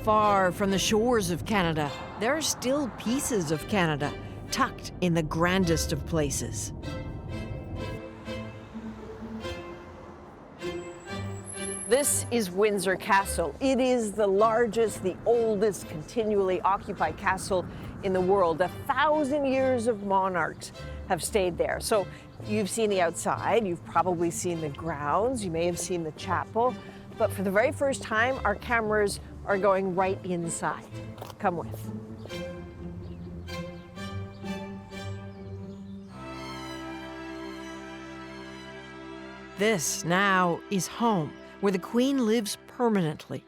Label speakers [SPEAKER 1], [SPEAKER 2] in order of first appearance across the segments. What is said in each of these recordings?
[SPEAKER 1] far from the shores of Canada, there are still pieces of Canada tucked in the grandest of places. This is Windsor Castle. It is the largest, the oldest continually occupied castle in the world. 1,000 years of monarchs have stayed there. So you've seen the outside, you've probably seen the grounds, you may have seen the chapel, but for the very first time, our cameras are going right inside. Come with. This now is home, where the Queen lives permanently.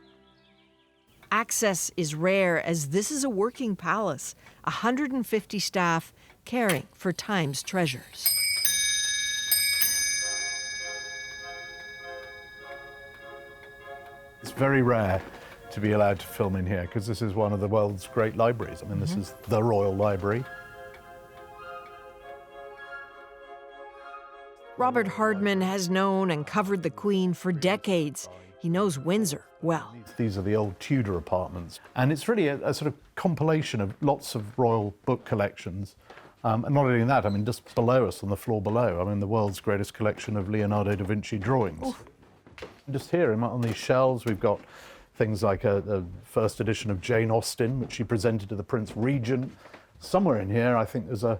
[SPEAKER 1] Access is rare, as this is a working palace, 150 staff caring for time's treasures.
[SPEAKER 2] It's very rare to be allowed to film in here, because this is one of the world's great libraries. I mean, this is the Royal Library.
[SPEAKER 1] Robert Hardman has known and covered the Queen for decades. He knows Windsor well.
[SPEAKER 2] These are the old Tudor apartments, and it's really a sort of compilation of lots of royal book collections. And not only that, I mean, just below us, on the floor below, I mean, the world's greatest collection of Leonardo da Vinci drawings. Oof. Just here on these shelves, we've got things like a first edition of Jane Austen, which she presented to the Prince Regent. Somewhere in here, I think there's a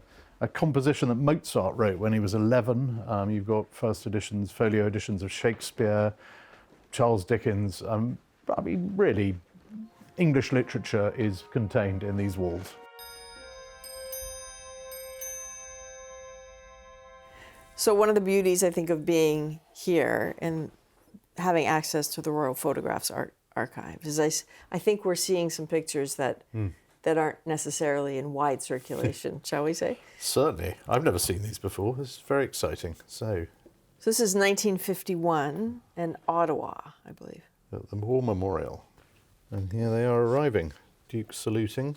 [SPEAKER 2] composition that Mozart wrote when he was 11. You've got first editions, folio editions of Shakespeare, Charles Dickens. I mean, really, English literature is contained in these walls.
[SPEAKER 3] So one of the beauties, I think, of being here and having access to the Royal Photographs Archive is I think we're seeing some pictures that aren't necessarily in wide circulation, shall we say?
[SPEAKER 2] Certainly. I've never seen these before. This is very exciting. So
[SPEAKER 3] this is 1951 in Ottawa, I believe.
[SPEAKER 2] The War Memorial. And here they are arriving. Duke saluting.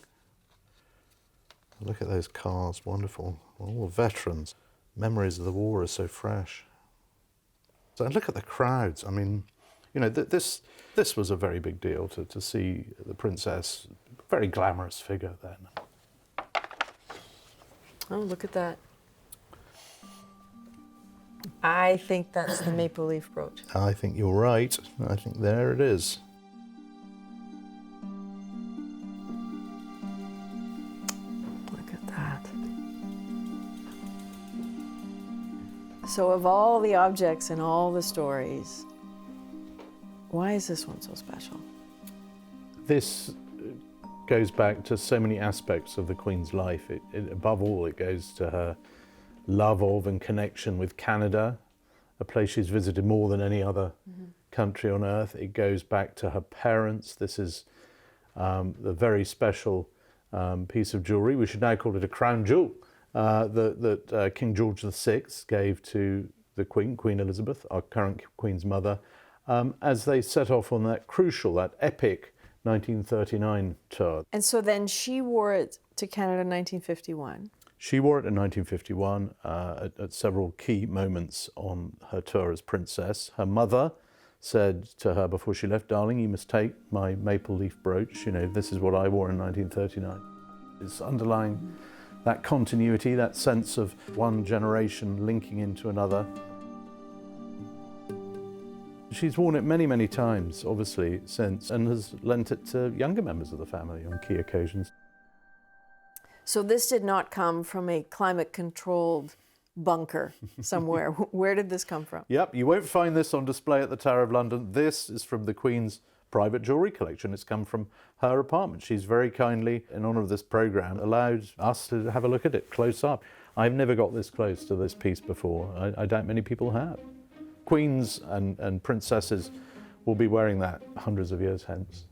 [SPEAKER 2] Look at those cars, wonderful. All veterans. Memories of the war are so fresh. So look at the crowds. I mean, you know, this was a very big deal to see the princess, very glamorous figure then.
[SPEAKER 3] Oh, look at that. I think that's the maple leaf brooch.
[SPEAKER 2] I think you're right. I think there it is.
[SPEAKER 3] Look at that. So of all the objects and all the stories, why is this one so special?
[SPEAKER 2] This goes back to so many aspects of the Queen's life. Above all, it goes to her love of and connection with Canada, a place she's visited more than any other country on earth. It goes back to her parents. This is the very special piece of jewellery. We should now call it a crown jewel that King George VI gave to the Queen, Queen Elizabeth, our current Queen's mother, as they set off on that crucial, that epic 1939 tour.
[SPEAKER 3] And so then she wore it to Canada in 1951.
[SPEAKER 2] She wore it in 1951 at several key moments on her tour as princess. Her mother said to her before she left, "Darling, you must take my maple leaf brooch. You know, this is what I wore in 1939." It's underlying that continuity, that sense of one generation linking into another. She's worn it many, many times, obviously, since, and has lent it to younger members of the family on key occasions.
[SPEAKER 3] So this did not come from a climate-controlled bunker somewhere. Where did this come from?
[SPEAKER 2] Yep, you won't find this on display at the Tower of London. This is from the Queen's private jewellery collection. It's come from her apartment. She's very kindly, in honour of this programme, allowed us to have a look at it close up. I've never got this close to this piece before. I doubt many people have. Queens and princesses will be wearing that hundreds of years hence.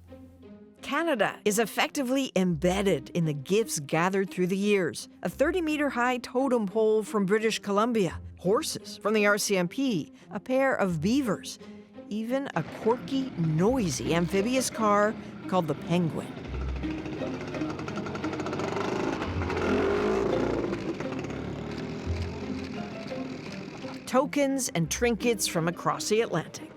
[SPEAKER 1] Canada is effectively embedded in the gifts gathered through the years. A 30-metre-high totem pole from British Columbia, horses from the RCMP, a pair of beavers, even a quirky, noisy amphibious car called the Penguin. Tokens and trinkets from across the Atlantic.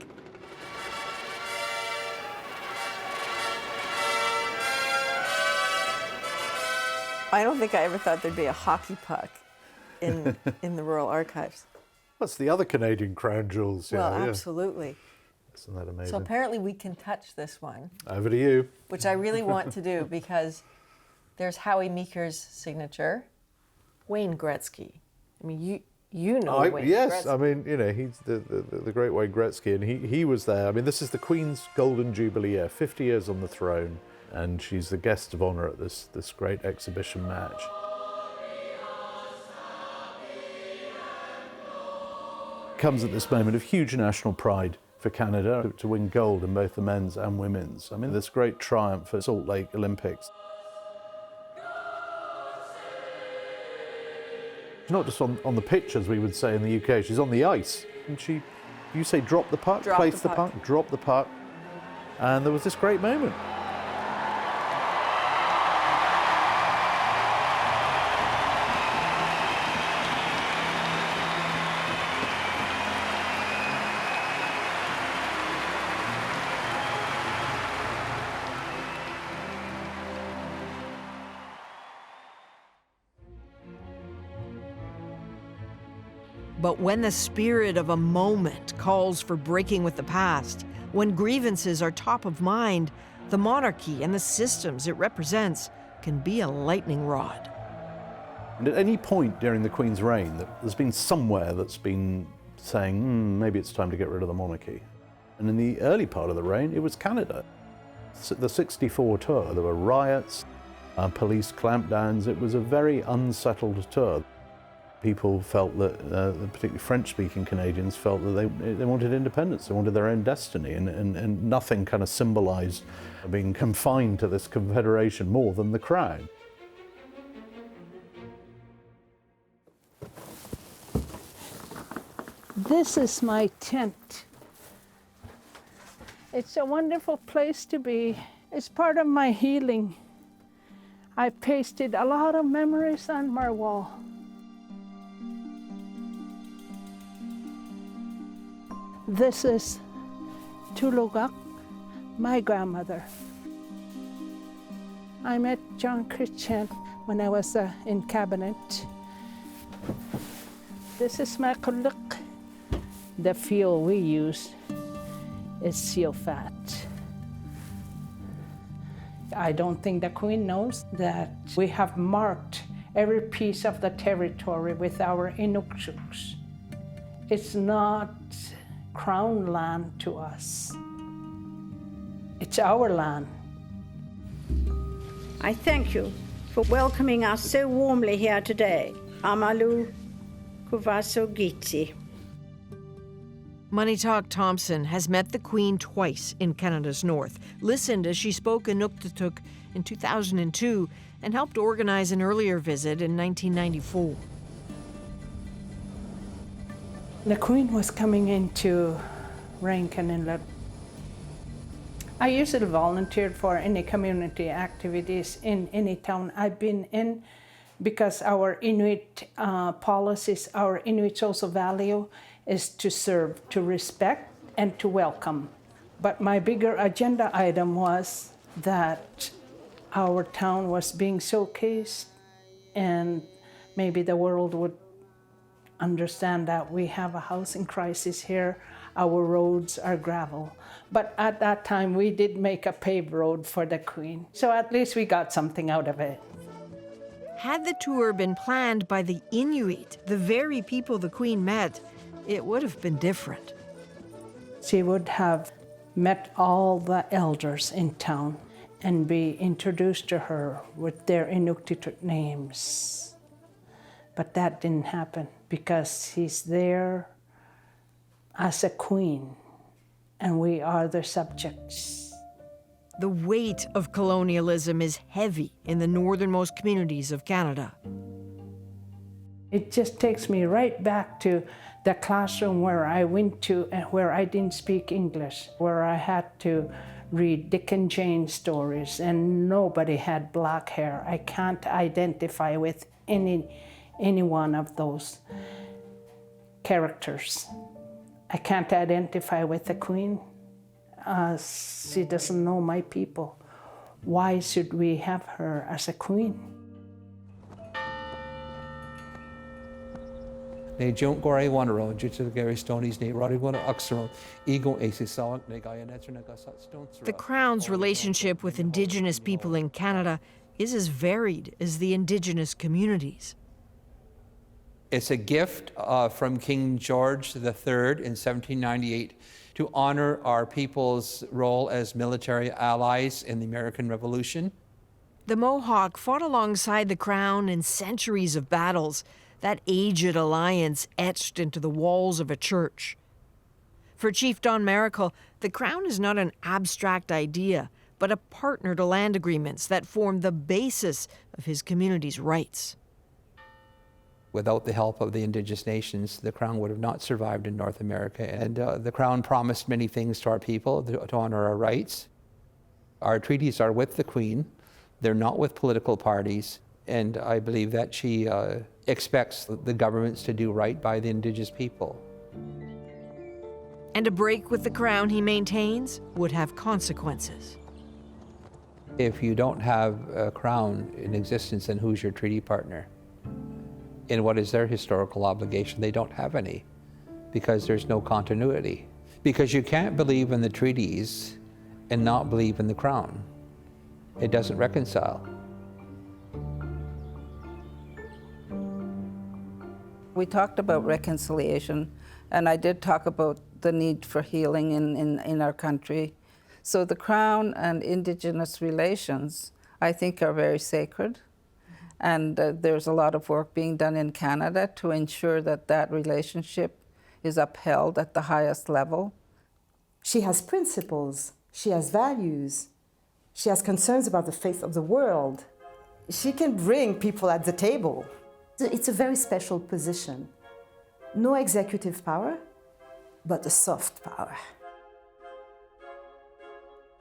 [SPEAKER 3] I don't think I ever thought there'd be a hockey puck in the Royal Archives.
[SPEAKER 2] That's the other Canadian crown jewels.
[SPEAKER 3] Well,
[SPEAKER 2] Yeah.
[SPEAKER 3] absolutely.
[SPEAKER 2] Isn't that amazing?
[SPEAKER 3] So apparently we can touch this one,
[SPEAKER 2] Over to you.
[SPEAKER 3] which I really want to do because there's Howie Meeker's signature, Wayne Gretzky. I mean, you know Wayne
[SPEAKER 2] Yes,
[SPEAKER 3] Gretzky.
[SPEAKER 2] I mean, you know, he's the great Wayne Gretzky, and he was there. I mean, this is the Queen's Golden Jubilee year, 50 years on the throne, and she's the guest of honour at this great exhibition match. Comes at this moment of huge national pride for Canada to win gold in both the men's and women's. I mean, this great triumph at Salt Lake Olympics. She's not just on the pitch, as we would say in the UK, she's on the ice. And you say drop the puck, place the puck, drop the puck. And there was this great moment.
[SPEAKER 4] But when the spirit of a moment calls for breaking with the past, when grievances are top of mind, the monarchy and the systems it represents can be a lightning rod.
[SPEAKER 2] And at any point during the Queen's reign, there's been somewhere that's been saying, maybe it's time to get rid of the monarchy. And in the early part of the reign, it was Canada. The 64 tour, there were riots, police clampdowns. It was a very unsettled tour. People felt that, particularly French-speaking Canadians, felt that they wanted independence, they wanted their own destiny, and nothing kind of symbolised being confined to this confederation more than the crown.
[SPEAKER 5] This is my tent. It's a wonderful place to be. It's part of my healing. I pasted a lot of memories on my wall. This is Tulugak, my grandmother. I met John Christian when I was in cabinet. This is my kuluk. The fuel we use is seal fat. I don't think the Queen knows that we have marked every piece of the territory with our inuksuks. It's not crown land to us. It's our land.
[SPEAKER 6] I thank you for welcoming us so warmly here today. Amalu Kuvaso Giti.
[SPEAKER 4] Manitak Thompson has met the Queen twice in Canada's north, listened as she spoke Inuktitut in 2002, and helped organize an earlier visit in 1994.
[SPEAKER 5] The Queen was coming into Rankin Inlet. I usually volunteered for any community activities in any town I've been in because our Inuit policies, our Inuit social value is to serve, to respect, and to welcome. But my bigger agenda item was that our town was being showcased and maybe the world would understand that we have a housing crisis here. Our roads are gravel. But at that time, we did make a paved road for the Queen. So at least we got something out of it.
[SPEAKER 4] Had the tour been planned by the Inuit, the very people the Queen met, it would have been different.
[SPEAKER 5] She would have met all the elders in town and be introduced to her with their Inuktitut names. But that didn't happen because she's there as a queen and we are the subjects.
[SPEAKER 4] The weight of colonialism is heavy in the northernmost communities of Canada.
[SPEAKER 5] It just takes me right back to the classroom where I went to and where I didn't speak English, where I had to read Dick and Jane stories and nobody had black hair. I can't identify with any one of those characters. I can't identify with the Queen. She doesn't know my people. Why should we have her as a queen?
[SPEAKER 7] The
[SPEAKER 4] Crown's relationship with Indigenous people in Canada is as varied as the Indigenous communities.
[SPEAKER 7] It's a gift from King George III in 1798 to honor our people's role as military allies in the American Revolution.
[SPEAKER 4] The Mohawk fought alongside the Crown in centuries of battles, that aged alliance etched into the walls of a church. For Chief Don Maracle, the Crown is not an abstract idea, but a partner to land agreements that form the basis of his community's rights.
[SPEAKER 7] Without the help of the Indigenous nations, the Crown would have not survived in North America. And the Crown promised many things to our people to honor our rights. Our treaties are with the Queen. They're not with political parties. And I believe that she expects the governments to do right by the Indigenous people.
[SPEAKER 4] And a break with the Crown, he maintains, would have consequences.
[SPEAKER 7] If you don't have a Crown in existence, then who's your treaty partner? And what is their historical obligation? They don't have any, because there's no continuity. Because you can't believe in the treaties and not believe in the Crown. It doesn't reconcile.
[SPEAKER 8] We talked about reconciliation, and I did talk about the need for healing in our country. So the Crown and Indigenous relations, I think, are very sacred. And there's a lot of work being done in Canada to ensure that that relationship is upheld at the highest level.
[SPEAKER 9] She has principles, she has values, she has concerns about the fate of the world. She can bring people at the table. It's a very special position. No executive power, but a soft power.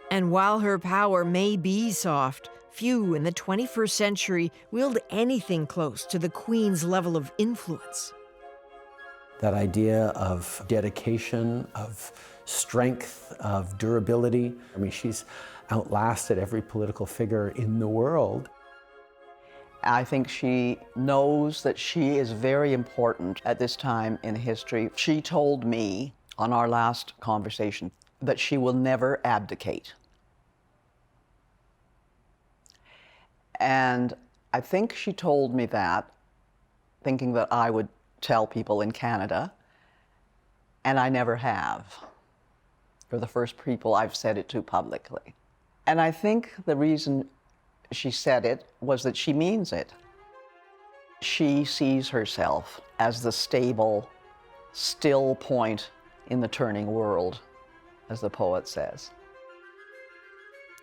[SPEAKER 4] And while her power may be soft, few in the 21st century wield anything close to the Queen's level of influence.
[SPEAKER 10] That idea of dedication, of strength, of durability. I mean, she's outlasted every political figure in the world.
[SPEAKER 11] I think she knows that she is very important at this time in history. She told me on our last conversation that she will never abdicate. And I think she told me that thinking that I would tell people in Canada, and I never have. You're the first people I've said it to publicly. And I think the reason she said it was that she means it. She sees herself as the stable, still point in the turning world, as the poet says.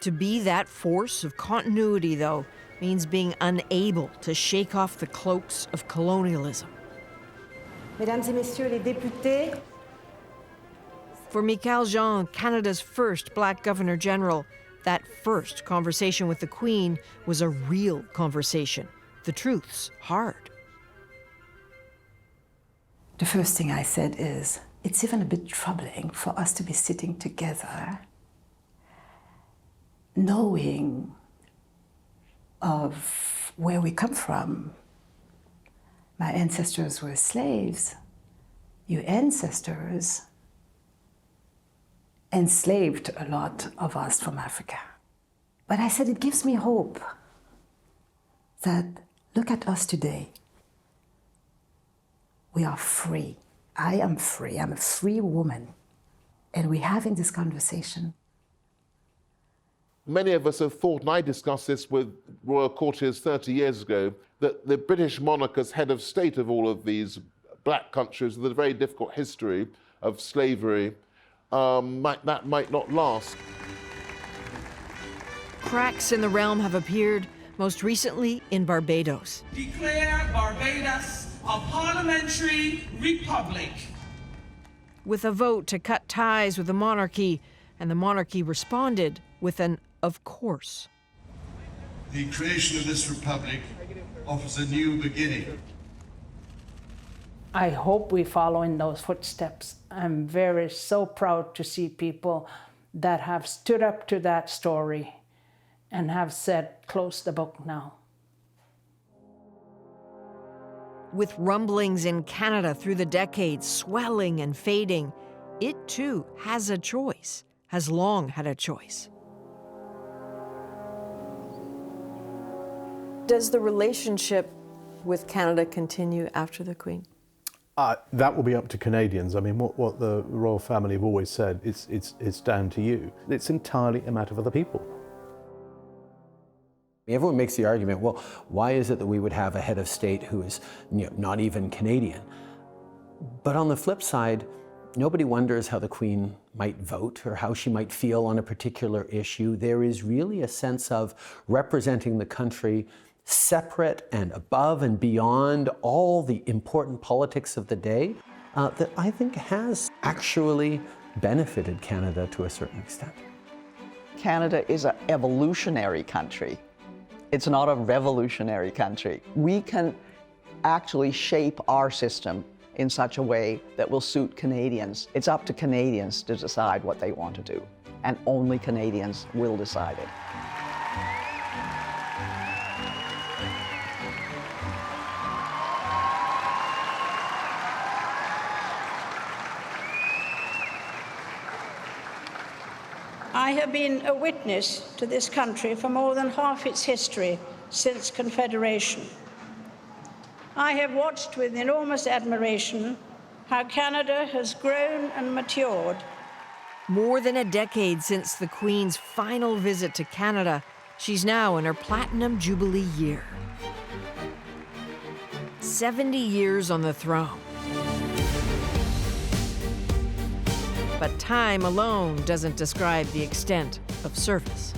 [SPEAKER 4] To be that force of continuity, though, means being unable to shake off the cloaks of colonialism.
[SPEAKER 9] Mesdames et messieurs les députés.
[SPEAKER 4] For Michaëlle Jean, Canada's first Black Governor General, that first conversation with the Queen was a real conversation. The truth's hard.
[SPEAKER 9] The first thing I said is, it's even a bit troubling for us to be sitting together, knowing of where we come from. My ancestors were slaves. Your ancestors enslaved a lot of us from Africa. But I said, it gives me hope that, look at us today. We are free. I am free. I'm a free woman. And we're having this conversation.
[SPEAKER 12] Many of us have thought, and I discussed this with royal courtiers 30 years ago, that the British monarch as head of state of all of these black countries with a very difficult history of slavery, that might not last.
[SPEAKER 4] Cracks in the realm have appeared, most recently in Barbados.
[SPEAKER 13] Declare Barbados a parliamentary republic.
[SPEAKER 4] With a vote to cut ties with the monarchy, and the monarchy responded with an of course.
[SPEAKER 14] The creation of this republic offers a new beginning.
[SPEAKER 5] I hope we follow in those footsteps. I'm so proud to see people that have stood up to that story and have said, close the book now.
[SPEAKER 4] With rumblings in Canada through the decades swelling and fading, it too has a choice, has long had a choice.
[SPEAKER 1] Does the relationship with Canada continue after the Queen?
[SPEAKER 2] That will be up to Canadians. I mean, what the royal family have always said, it's down to you. It's entirely a matter for the people.
[SPEAKER 10] Everyone makes the argument, well, why is it that we would have a head of state who is not even Canadian? But on the flip side, nobody wonders how the Queen might vote or how she might feel on a particular issue. There is really a sense of representing the country separate and above and beyond all the important politics of the day that I think has actually benefited Canada to a certain extent.
[SPEAKER 11] Canada is an evolutionary country. It's not a revolutionary country. We can actually shape our system in such a way that will suit Canadians. It's up to Canadians to decide what they want to do, and only Canadians will decide it.
[SPEAKER 6] I have been a witness to this country for more than half its history since Confederation. I have watched with enormous admiration how Canada has grown and matured.
[SPEAKER 4] More than a decade since the Queen's final visit to Canada, she's now in her Platinum Jubilee year. 70 years on the throne. But time alone doesn't describe the extent of service.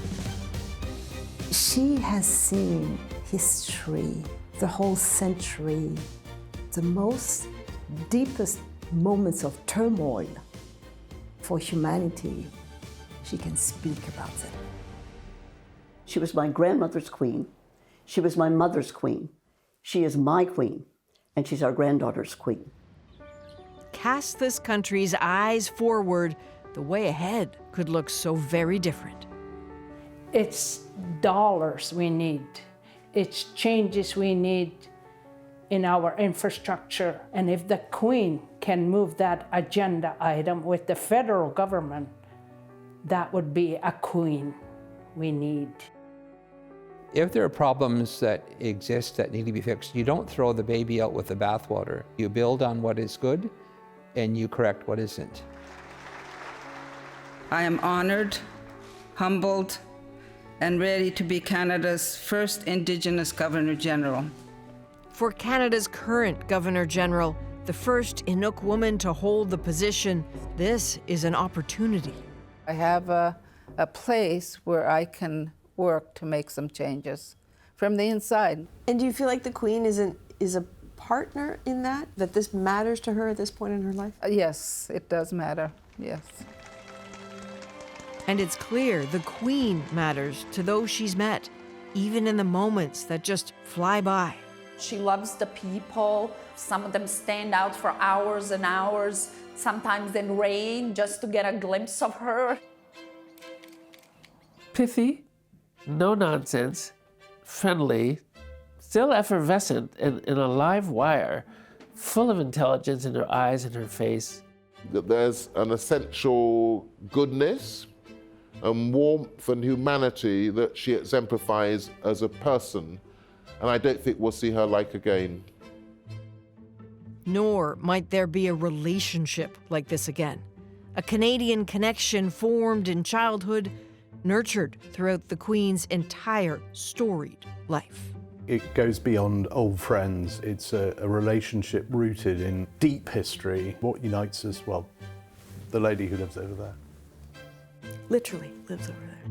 [SPEAKER 9] She has seen history, the whole century, the most deepest moments of turmoil for humanity. She can speak about them.
[SPEAKER 15] She was my grandmother's queen. She was my mother's queen. She is my queen, and she's our granddaughter's queen.
[SPEAKER 4] Cast this country's eyes forward, the way ahead could look so very different.
[SPEAKER 5] It's dollars we need. It's changes we need in our infrastructure. And if the Queen can move that agenda item with the federal government, that would be a queen we need.
[SPEAKER 7] If there are problems that exist that need to be fixed, you don't throw the baby out with the bathwater. You build on what is good and you correct what isn't.
[SPEAKER 8] I am honored, humbled, and ready to be Canada's first Indigenous Governor-General.
[SPEAKER 4] For Canada's current Governor-General, the first Inuk woman to hold the position, this is an opportunity.
[SPEAKER 8] I have a place where I can work to make some changes from the inside.
[SPEAKER 1] And do you feel like the Queen is a partner in that this matters to her at this point in her life?
[SPEAKER 8] Yes, it does matter, yes.
[SPEAKER 4] And it's clear the Queen matters to those she's met, even in the moments that just fly by.
[SPEAKER 16] She loves the people. Some of them stand out for hours and hours, sometimes in rain, just to get a glimpse of her.
[SPEAKER 17] Pithy, no nonsense, friendly, still effervescent, and a live wire, full of intelligence in her eyes and her face.
[SPEAKER 12] That there's an essential goodness and warmth and humanity that she exemplifies as a person, and I don't think we'll see her like again.
[SPEAKER 4] Nor might there be a relationship like this again. A Canadian connection formed in childhood, nurtured throughout the Queen's entire storied life.
[SPEAKER 2] It goes beyond old friends. It's a relationship rooted in deep history. What unites us? Well, the lady who lives over there.
[SPEAKER 1] Literally lives over there.